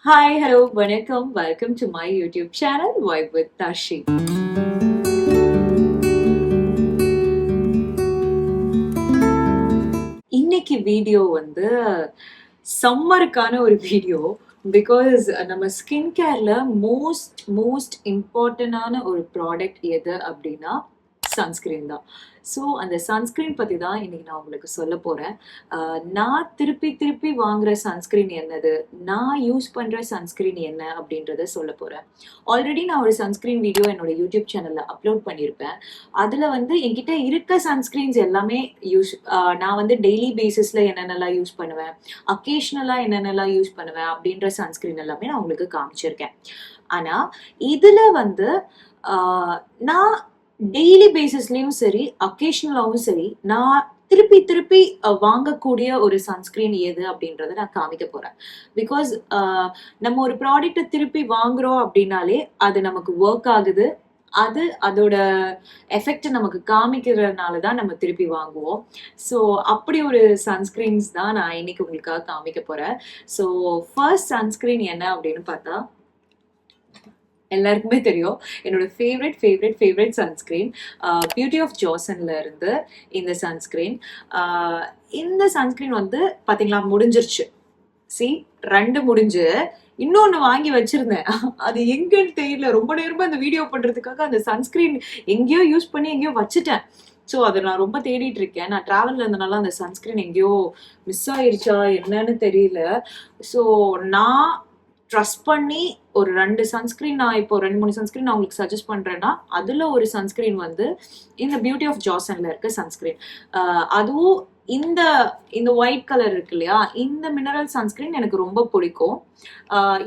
Hi, hello, vanakkam. Welcome to my YouTube channel, Vibe with Tashi. இன்னைக்கு video வந்து சம்மருக்கான ஒரு video. Because நம்ம skin கேர்ல most இம்பார்ட்டன்டான ஒரு ப்ராடக்ட் எது அப்படின்னா சன்ஸ்கிரீன் தான். ஸோ அந்த சன்ஸ்கிரீன் பற்றி தான் இன்னைக்கு நான் உங்களுக்கு சொல்ல போகிறேன். நான் திருப்பி வாங்குற சன்ஸ்கிரீன் என்னது, நான் யூஸ் பண்ணுற சன்ஸ்கிரீன் என்ன அப்படின்றத சொல்ல போகிறேன். ஆல்ரெடி நான் ஒரு சன்ஸ்கிரீன் வீடியோ என்னோட யூடியூப் சேனலில் அப்லோட் பண்ணியிருப்பேன். அதில் வந்து என்கிட்ட இருக்க சன்ஸ்கிரீன்ஸ் எல்லாமே நான் வந்து டெய்லி பேசிஸில் என்னென்னலாம் யூஸ் பண்ணுவேன், அக்கேஷ்னலாக என்னென்னலாம் யூஸ் பண்ணுவேன் அப்படின்ற சன்ஸ்கிரீன் எல்லாமே நான் உங்களுக்கு காமிச்சிருக்கேன். ஆனால் இதில் வந்து நான் டெய்லி பேசிஸ்லயும் சரி, அக்கேஷனலாவும் சரி, நான் திருப்பி வாங்கக்கூடிய ஒரு சன்ஸ்கிரீன் எது அப்படின்றத நான் காமிக்க போறேன். பிகாஸ் நம்ம ஒரு ப்ராடக்ட்டை திருப்பி வாங்குறோம் அப்படின்னாலே அது நமக்கு ஒர்க் ஆகுது, அதோட எஃபெக்ட் நமக்கு காமிக்கிறதுனால தான் நம்ம திருப்பி வாங்குவோம். ஸோ அப்படி ஒரு சன்ஸ்கிரீன்ஸ் தான் நான் இன்னைக்கு உங்களுக்காக காமிக்க போறேன். ஸோ ஃபர்ஸ்ட் சன்ஸ்கிரீன் என்ன அப்படின்னு பார்த்தா, எல்லாருக்குமே தெரியும் என்னோட ஃபேவரட் சன்ஸ்கிரீன் பியூட்டி ஆஃப் ஜாசன்ல இருந்து இந்த சன்ஸ்கிரீன். இந்த சன்ஸ்கிரீன் வந்து பாத்தீங்களா முடிஞ்சிருச்சு. ரெண்டு முடிஞ்சு இன்னொன்னு வாங்கி வச்சிருந்தேன். அது எங்கன்னு தெரியல. ரொம்ப நேரமா இந்த வீடியோ பண்றதுக்காக அந்த சன்ஸ்கிரீன் எங்கேயோ யூஸ் பண்ணி எங்கேயோ வச்சுட்டேன். ஸோ அதை நான் ரொம்ப தேடிட்டு இருக்கேன். நான் டிராவல்ல இருந்தனால அந்த சன்ஸ்கிரீன் எங்கேயோ மிஸ் ஆயிருச்சா என்னன்னு தெரியல. ஸோ நான் ட்ரஸ்ட் பண்ணி ஒரு 2 சன்ஸ்கிரீன், நான் இப்போ 2-3 சன்ஸ்கிரீன் நான் உங்களுக்கு சஜஸ்ட் பண்றேன்னா அதுல ஒரு சன்ஸ்கிரீன் வந்து இந்த பியூட்டி ஆஃப் ஜாசன்ல இருக்க சன்ஸ்கிரீன். அதுவும் இந்த இந்த ஒயிட் கலர் இருக்கு இல்லையா, இந்த மினரல் சன்ஸ்கிரீன் எனக்கு ரொம்ப பிடிக்கும்.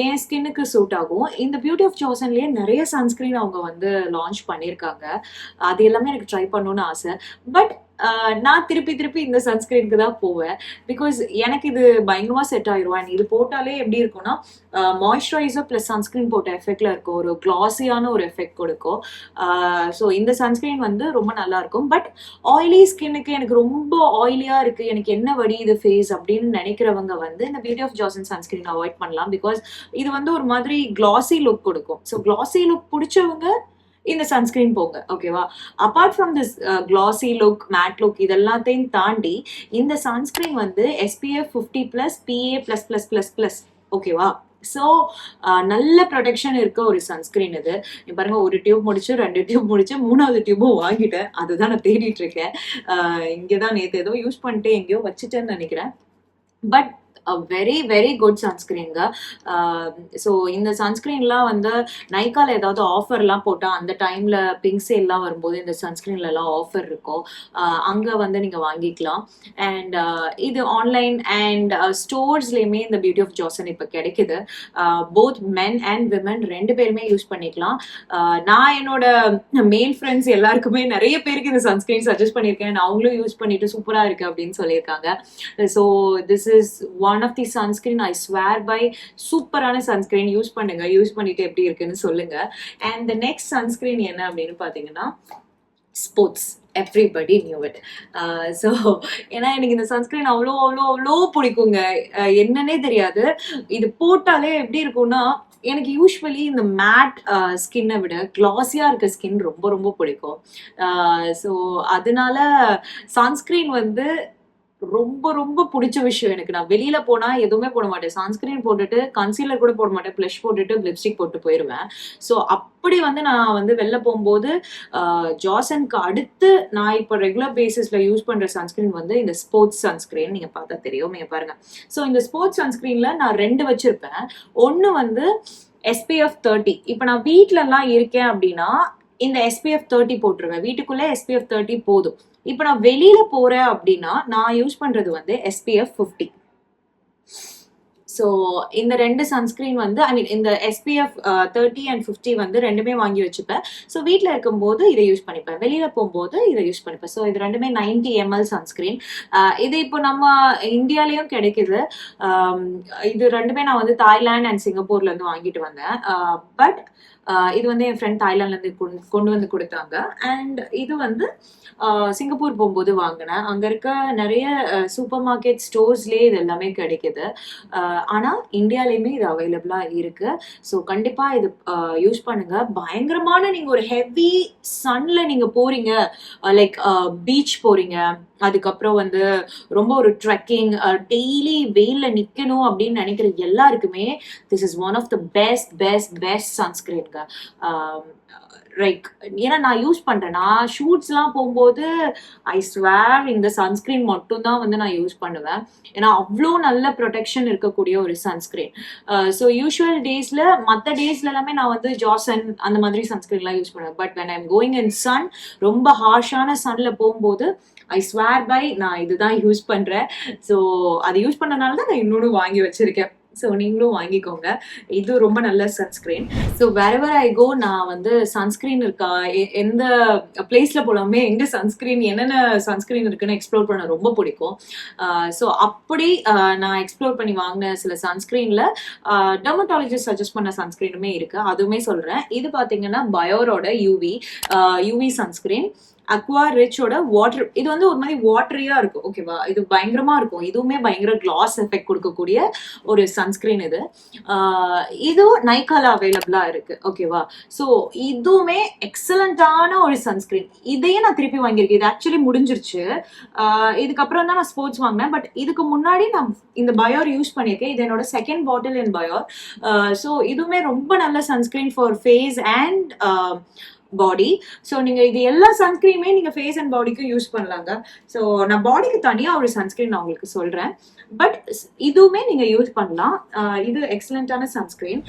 என் ஸ்கின்னுக்கு சூட் ஆகும். இந்த பியூட்டி ஆஃப் ஜாசன்லயே நிறைய சன்ஸ்கிரீன் அவங்க வந்து லான்ச் பண்ணியிருக்காங்க. அது எல்லாமே எனக்கு ட்ரை பண்ணணும்னு ஆசை. பட் நான் திருப்பி இந்த சன்ஸ்கிரீனுக்கு தான் போவேன். பிகாஸ் எனக்கு இது பயங்கரமா செட் ஆயிரும். அண்ட் இது போட்டாலே எப்படி இருக்கும்னா மாய்ஸ்சரைசர் பிளஸ் சன்ஸ்கிரீன் போட்ட எஃபெக்ட்ல இருக்கும், ஒரு கிளாஸியான ஒரு எஃபெக்ட் கொடுக்கும். ஸோ இந்த சன்ஸ்கிரீன் வந்து ரொம்ப நல்லா இருக்கும். பட் ஆயிலி ஸ்கின்னுக்கு எனக்கு ரொம்ப ஆயிலியா இருக்கு, எனக்கு என்ன வடியுது ஃபேஸ் அப்படின்னு நினைக்கிறவங்க வந்து இந்த beauty of Joseon sunscreen avoid பண்ணலாம். பிகாஸ் இது வந்து ஒரு மாதிரி கிளாசி லுக் கொடுக்கும். ஸோ கிளாசி லுக் பிடிச்சவங்க இந்த சன்ஸ்கிரீன் போங்க, ஓகேவா. Apart from this classy look, matte look, இதெல்லாத்தையும் தாண்டி இந்த சன்ஸ்கிரீன் வந்து SPF 50+, PA++++, ஓகேவா. ஸோ நல்ல ப்ரொடெக்ஷன் இருக்க ஒரு சன்ஸ்கிரீன் இது. பாருங்க, ஒரு டியூப் முடிச்சு, 2 டியூப் முடிச்சு, 3வது டியூபும் வாங்கிட்டேன். அதுதான் நான் தேடிட்டு இருக்கேன். இங்கதான் நேற்று ஏதோ யூஸ் பண்ணிட்டு எங்கேயோ வச்சுட்டேன்னு நினைக்கிறேன். பட் வெரி குட் சன்ஸ்கிரீனுங்க. ஸோ இந்த சன்ஸ்கிரீன்லாம் வந்து நைக்கால ஏதாவது ஆஃபர்லாம் போட்டால் அந்த டைமில் பிங்க் சேல்லாம் வரும்போது இந்த சன்ஸ்கிரீன்லலாம் ஆஃபர் இருக்கும். அங்கே வந்து நீங்கள் வாங்கிக்கலாம். அண்ட் இது ஆன்லைன் அண்ட் ஸ்டோர்ஸ்லேயுமே இந்த பியூட்டி ஆஃப் ஜாசன் இப்போ கிடைக்குது. போத் மென் அண்ட் விமன் 2 பேருமே யூஸ் பண்ணிக்கலாம். நான் என்னோட மேல் ஃப்ரெண்ட்ஸ் எல்லாருக்குமே நிறைய பேருக்கு இந்த சன்ஸ்கிரீன் சஜஸ்ட் பண்ணியிருக்கேன். அவங்களும் யூஸ் பண்ணிட்டு சூப்பராக இருக்கு அப்படின்னு சொல்லியிருக்காங்க. So this is one of the sunscreen I swear by. சூப்பரான சன்ஸ்கிரீன், யூஸ் பண்ணுங்க. யூஸ் பண்ணிட்டு எப்படி இருக்குன்னு சொல்லுங்க. அண்ட் த நெக்ஸ்ட் சன்ஸ்கிரீன் என்ன அப்படின்னு பாத்தீங்கன்னா sports. Everybody new it. So ஏன்னா எனக்கு இந்த சன்ஸ்கிரீன் அவ்வளோ பிடிக்குங்க. என்னன்னே தெரியாது. இது போட்டாலே எப்படி இருக்கும்னா, எனக்கு யூஸ்வலி இந்த மேட் ஸ்கின்னை விட கிளாஸியா இருக்க ஸ்கின் ரொம்ப பிடிக்கும். ஸோ அதனால சன்ஸ்கிரீன் வந்து ரொம்ப பிடிச்ச விஷயம் எனக்கு. நான் வெளியில போனா எதுவுமே போட மாட்டேன். சன்ஸ்கிரீன் போட்டுட்டு கன்சீலர் கூட போட மாட்டேன், பிளஷ் போட்டுட்டு லிப்ஸ்டிக் போட்டு போயிடுவேன். ஸோ அப்படி வந்து நான் வந்து வெளில போகும்போது ஜாசனுக்கு அடுத்து நான் இப்போ ரெகுலர் பேசிஸ்ல யூஸ் பண்ற சன்ஸ்கிரீன் வந்து இந்த ஸ்போர்ட்ஸ் சன்ஸ்கிரீன். நீங்க பார்த்தா தெரியும், நீங்க பாருங்க. ஸோ இந்த ஸ்போர்ட்ஸ் சன்ஸ்கிரீன்ல நான் 2 வச்சிருப்பேன். ஒன்னு வந்து SPF 30. இப்போ நான் வீட்டுல எல்லாம் இருக்கேன் அப்படின்னா இந்த SPF 30 போட்டுருவேன். வீட்டுக்குள்ள SPF 30 போதும். இப்போ நான் வெளியில போறேன் அப்படின்னா நான் யூஸ் பண்றது வந்து SPF 50. ஸோ இந்த 2 சன்ஸ்கிரீன் வந்து இந்த SPF 30 and 50 வந்து 2மே வாங்கி வச்சுப்பேன். ஸோ வீட்டில் இருக்கும்போது இதை யூஸ் பண்ணிப்பேன், வெளியில போகும்போது இதை யூஸ் பண்ணிப்பேன். ஸோ இது 2மே 90 ml சன்ஸ்கிரீன். இது இப்போ நம்ம இந்தியாலையும் கிடைக்குது. இது 2மே நான் வந்து தாய்லாந்து அண்ட் சிங்கப்பூர்ல இருந்து வாங்கிட்டு வந்தேன். பட் இது வந்து என் ஃப்ரெண்ட் தாய்லாந்துல இருந்து கொண்டு வந்து கொடுத்தாங்க. அண்ட் இது வந்து சிங்கப்பூர் போகும்போது வாங்கினேன். அங்க இருக்க நிறைய சூப்பர் மார்க்கெட் ஸ்டோர்ஸ்லேயே இது எல்லாமே கிடைக்குது. ஆனா இந்தியாலயுமே இது அவைலபிளா இருக்கு. ஸோ கண்டிப்பா இது யூஸ் பண்ணுங்க. பயங்கரமான நீங்க ஒரு ஹெவி சன்ல நீங்க போறீங்க, லைக் பீச் போறீங்க, அதுக்கப்புறம் வந்து ரொம்ப ஒரு ட்ரெக்கிங், டெய்லி வெயில்ல நிக்கணும் அப்படின்னு நினைக்கிற எல்லாருக்குமே this is one of the best best best சன்ஸ்கிரீன்ங்க. லைக் ஏன்னா நான் யூஸ் பண்றேன். நான் ஷூட்ஸ்லாம் போகும்போது ஐ ஸ்வேர் இந்த சன்ஸ்கிரீன் மட்டும் தான் வந்து நான் யூஸ் பண்ணுவேன். ஏன்னா அவ்வளோ நல்ல ப்ரொடெக்ஷன் இருக்கக்கூடிய ஒரு சன்ஸ்கிரீன். ஸோ யூஷுவல் டேஸ்ல மற்ற டேஸ்ல எல்லாமே நான் வந்து ஜாசன் அந்த மாதிரி சன்ஸ்கிரீன்லாம் யூஸ் பண்ணுவேன். But when I'm going in sun, ரொம்ப ஹார்ஷான சன்ல போகும்போது ஐ ஸ்வேர் பை நான் இதுதான் யூஸ் பண்றேன். ஸோ அதை யூஸ் பண்ணனால தான் நான் இன்னொன்று வாங்கி வச்சிருக்கேன். ஸோ நீங்களும் வாங்கிக்கோங்க. இது ரொம்ப நல்ல சன்ஸ்கிரீன். ஸோ வேறெவர் ஐ கோ நான் வந்து சன்ஸ்கிரீன் இருக்கா, எந்த பிளேஸ்ல போலாமே எங்க சன்ஸ்கிரீன் என்னென்ன சன்ஸ்கிரீன் இருக்குன்னு எக்ஸ்ப்ளோர் பண்ண ரொம்ப பிடிக்கும். ஸோ அப்படி நான் எக்ஸ்ப்ளோர் பண்ணி வாங்கின சில சன்ஸ்கிரீன்ல டெர்மட்டாலஜிஸ்ட் சஜஸ்ட் பண்ண சன்ஸ்கிரீனுமே இருக்கு. அதுவுமே சொல்றேன். இது பாத்தீங்கன்னா பயோரோட யூவி சன்ஸ்கிரீன், அக்வா ரிச்சோட வாட்டர். இது வந்து ஒரு மாதிரி வாட்டரியா இருக்கும். ஓகேவா, இது பயங்கரமா இருக்கும். இதுவுமே பயங்கர கிளாஸ் எஃபெக்ட் கொடுக்கக்கூடிய ஒரு சன்ஸ்கிரீன் இது. இதுவும் நைக்கால அவைலபிளா இருக்கு. ஓகேவா, ஸோ இதுவுமே எக்ஸலண்டான ஒரு சன்ஸ்கிரீன். இதையே நான் திருப்பி வாங்கியிருக்கேன். இது ஆக்சுவலி முடிஞ்சிருச்சு. இதுக்கப்புறம் தான் நான் ஸ்போர்ட்ஸ் வாங்கினேன். பட் இதுக்கு முன்னாடி நான் இந்த பயோர் யூஸ் பண்ணியிருக்கேன். இது என்னோட செகண்ட் பாட்டில் இன் பயோர். ஸோ இதுவுமே ரொம்ப நல்ல sunscreen for face and body. So நீங்க இது எல்லா சன்ஸ்கிரீனுமே நீங்க ஃபேஸ் அண்ட் பாடிக்கும் யூஸ் பண்ணலாங்க. ஸோ நான் பாடிக்கு தனியா ஒரு சன்ஸ்கிரீன் நான் உங்களுக்கு சொல்றேன். பட் இதுவுமே நீங்க யூஸ் பண்ணலாம். இது எக்ஸலண்டான சன்ஸ்கிரீன்.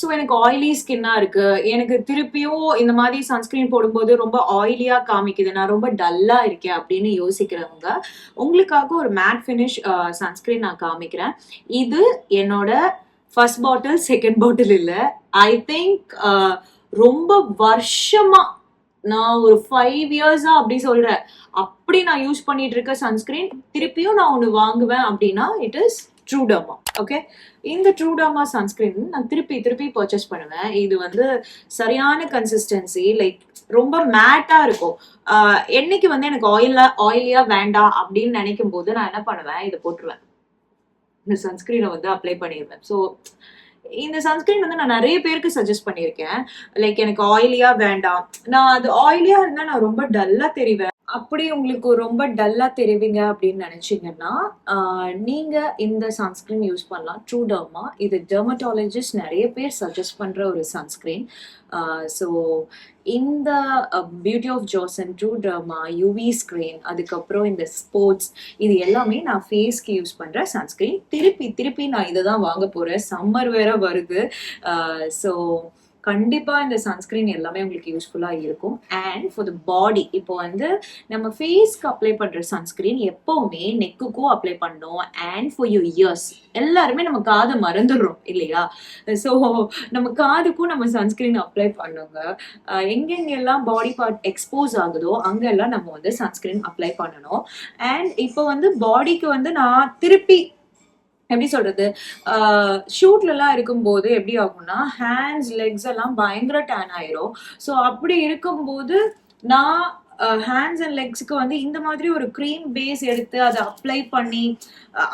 ஸோ எனக்கு ஆயிலி ஸ்கின்னா இருக்கு, எனக்கு திருப்பியும் இந்த மாதிரி சன்ஸ்கிரீன் போடும்போது ரொம்ப ஆயிலியா காமிக்குது, நான் ரொம்ப டல்லா இருக்கேன் அப்படின்னு யோசிக்கிறவங்க உங்களுக்காக ஒரு மேட் ஃபினிஷ் சன்ஸ்கிரீன் நான் காமிக்கிறேன். இது என்னோட ஃபர்ஸ்ட் பாட்டில், செகண்ட் பாட்டில் இல்லை. ஐ திங்க் ரொம்ப வருஷமா, நான் ஒரு 5 இயர்ஸா அப்படி சொல்றேன், அப்படி நான் யூஸ் பண்ணிட்டு இருக்க சன்ஸ்கிரீன் திருப்பியும் நான் ஒன்று வாங்குவேன் அப்படின்னா இட் இஸ் ட்ரூடர்மா. ஓகே, இந்த ட்ரூடர்மா சன்ஸ்கிரீன் நான் திருப்பி திருப்பி பர்ச்சேஸ் பண்ணுவேன். இது வந்து சரியான கன்சிஸ்டன்சி, லைக் ரொம்ப மேட்டா இருக்கும். என்னைக்கு வந்து எனக்கு ஆயிலியா வேண்டாம் அப்படின்னு நினைக்கும் போது நான் என்ன பண்ணுவேன், இதை போட்டுருவேன், இந்த சன்ஸ்கிரீனை வந்து அப்ளை பண்ணிடுவேன். ஸோ இந்த சன்ஸ்கிரீன் வந்து நான் நிறைய பேருக்கு சஜஸ்ட் பண்ணியிருக்கேன். லைக் எனக்கு ஆயிலியா வேண்டாம், நான் அது ஆயிலியா இருந்தா நான் ரொம்ப டல்லா தெரிவேன், அப்படி உங்களுக்கு ரொம்ப டல்லா தெரிவிங்க அப்படின்னு நினைச்சீங்கன்னா நீங்க இந்த சன்ஸ்கிரீன் யூஸ் பண்ணலாம், ட்ரூடர்மா. இது டெர்மட்டாலஜிஸ்ட் நிறைய பேர் சஜஸ்ட் பண்ற ஒரு சன்ஸ்கிரீன். ஸோ இந்த beauty of Joseon, Truderma, UV screen, அதுக்கப்புறம் இந்த ஸ்போர்ட்ஸ், இது எல்லாமே நான் ஃபேஸ்க்கு யூஸ் பண்ற சன்ஸ்கிரீன். திருப்பி திருப்பி நான் இதை தான் வாங்க போறேன். சம்மர் வேற வருது. ஸோ கண்டிப்பா இந்த சன்ஸ்கிரீன் எல்லாமே உங்களுக்கு யூஸ்ஃபுல்லா இருக்கும். அண்ட் ஃபார் த பாடி, இப்போ வந்து நம்ம ஃபேஸ்க்கு அப்ளை பண்ற சன்ஸ்கிரீன் எப்பவுமே நெக்குக்கும் அப்ளை பண்ணோம். அண்ட் ஃபார் யூ இயர்ஸ், எல்லாருமே நம்ம காதை மறந்துடுறோம் இல்லையா? ஸோ நம்ம காதுக்கும் நம்ம சன்ஸ்கிரீன் அப்ளை பண்ணுங்க. எங்கெங்கெல்லாம் பாடி பார்ட் எக்ஸ்போஸ் ஆகுதோ அங்கெல்லாம் நம்ம வந்து சன்ஸ்கிரீன் அப்ளை பண்ணணும். அண்ட் இப்போ வந்து பாடிக்கு வந்து நான் திருப்பி எப்படி சொல்றது, ஷூட்ல எல்லாம் இருக்கும்போது எப்படி ஆகும்னா ஹேண்ட்ஸ், லெக்ஸ் எல்லாம் பயங்கர டேன் ஆயிரும். ஸோ அப்படி இருக்கும்போது நான் ஹேண்ட்ஸ் அண்ட் லெக்ஸுக்கு வந்து இந்த மாதிரி ஒரு க்ரீம் பேஸ் எடுத்து அதை அப்ளை பண்ணி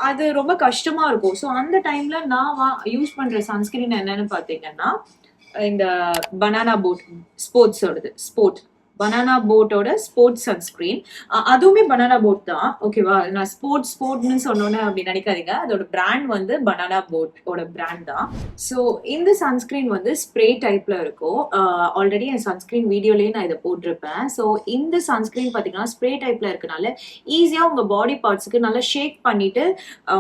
அது ரொம்ப கஷ்டமா இருக்கும். ஸோ அந்த டைம்ல நான் யூஸ் பண்ற சன்ஸ்கிரீன் என்னன்னு பாத்தீங்கன்னா இந்த பனானா போட் ஸ்போர்ட் பனானா போட்டோட ஸ்போர்ட்ஸ் சன்ஸ்கிரீன். அதுவுமே பனானா போட் தான். ஓகேவா, நான் ஸ்போர்ட்னு சொன்னோன்னே அப்படி நினைக்காதீங்க, அதோட பிராண்ட் வந்து பனானா போட்டோட பிராண்ட் தான். ஸோ இந்த சன்ஸ்கிரீன் வந்து ஸ்ப்ரே டைப்ல இருக்கும். ஆல்ரெடி என் சன்ஸ்கிரீன் வீடியோலயே நான் இதை போட்டிருப்பேன். ஸோ இந்த சன்ஸ்கிரீன் பார்த்தீங்கன்னா ஸ்ப்ரே டைப்ல இருக்கனால ஈஸியா உங்க பாடி பார்ட்ஸ்க்கு நல்லா ஷேக் பண்ணிட்டு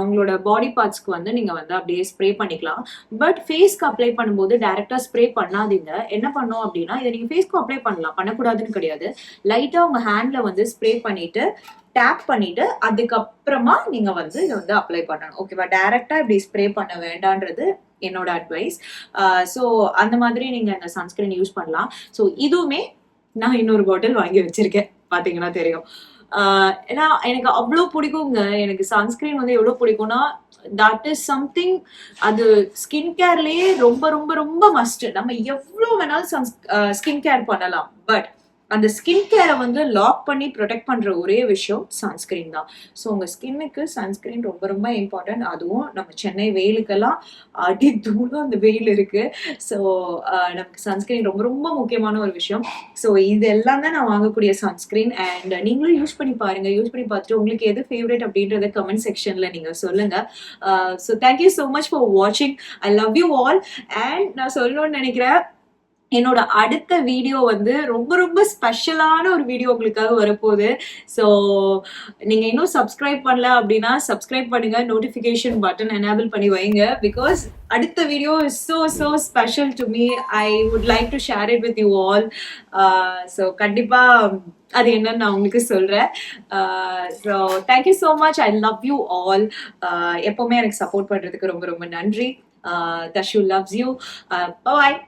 உங்களோட பாடி பார்ட்ஸ்க்கு வந்து நீங்க வந்து அப்படியே ஸ்ப்ரே பண்ணிக்கலாம். பட் ஃபேஸ்க்கு அப்ளை பண்ணும்போது டைரக்டா ஸ்ப்ரே பண்ணாதீங்க. என்ன பண்ணோம் அப்படின்னா, இதை நீங்க ஃபேஸ்க்கு அப்ளை பண்ணலாம், பண்ணக்கூடாதுன்னு கிடையாது. லைட்டா உங்க ஹேண்ட்ல வந்து ஸ்ப்ரே பண்ணிட்டு டேப் பண்ணிட்டு அதுக்கப்புறமா நீங்க வந்து இதை வந்து அப்ளை பண்ணணும். ஓகேவா, டைரக்டா இப்படி ஸ்ப்ரே பண்ண வேண்டான்றது என்னோட அட்வைஸ். ஸோ அந்த மாதிரி நீங்க இந்த சன்ஸ்கிரீன் யூஸ் பண்ணலாம். ஸோ இதுவுமே நான் இன்னொரு பாட்டில் வாங்கி வச்சிருக்கேன், பாத்தீங்கன்னா தெரியும். ஏன்னா எனக்கு அவ்வளோ பிடிக்குங்க. எனக்கு சன்ஸ்கிரீன் வந்து எவ்வளோ பிடிக்கும்னா தட் இஸ் சம்திங், அது ஸ்கின் கேர்லயே ரொம்ப ரொம்ப ரொம்ப மஸ்ட். நம்ம எவ்வளோ வேணாலும் ஸ்கின் கேர் பண்ணலாம், பட் அந்த ஸ்கின் கேரை வந்து லாக் பண்ணி ப்ரொடெக்ட் பண்ற ஒரே விஷயம் சன்ஸ்கிரீன் தான். ஸோ உங்க ஸ்கின்னுக்கு சன்ஸ்கிரீன் ரொம்ப ரொம்ப இம்பார்ட்டன்ட். அதுவும் நம்ம சென்னை வெயிலுக்கெல்லாம் அடி தூளும் அந்த வெயில் இருக்கு. ஸோ நமக்கு சன்ஸ்கிரீன் ரொம்ப ரொம்ப முக்கியமான ஒரு விஷயம். ஸோ இது எல்லாம் தான் நான் வாங்கக்கூடிய சன்ஸ்கிரீன். அண்ட் நீங்களும் யூஸ் பண்ணி பாருங்க. யூஸ் பண்ணி பார்த்துட்டு உங்களுக்கு எது ஃபேவரட் அப்படின்றத கமெண்ட் செக்ஷன்ல நீங்க சொல்லுங்க. So thank you so much for வாட்சிங். I love you all. And நான் சொல்லணும்னு நினைக்கிறேன், என்னோட அடுத்த வீடியோ வந்து ரொம்ப ரொம்ப ஸ்பெஷலான ஒரு வீடியோ உங்களுக்காக வரப்போகுது. ஸோ நீங்க இன்னும் சப்ஸ்கிரைப் பண்ணல அப்படின்னா சப்ஸ்கிரைப் பண்ணுங்க, நோட்டிஃபிகேஷன் பட்டன் எனேபிள் பண்ணி வைங்க. பிகாஸ் அடுத்த video is so special to me. I would like to share it with you all. So கண்டிப்பா அது என்னன்னு நான் உங்களுக்கு சொல்றேன். So thank you so much. I love you all. எப்பவுமே எனக்கு சப்போர்ட் பண்றதுக்கு ரொம்ப ரொம்ப நன்றி. தஷு லவ்ஸ் யூ. பாய்.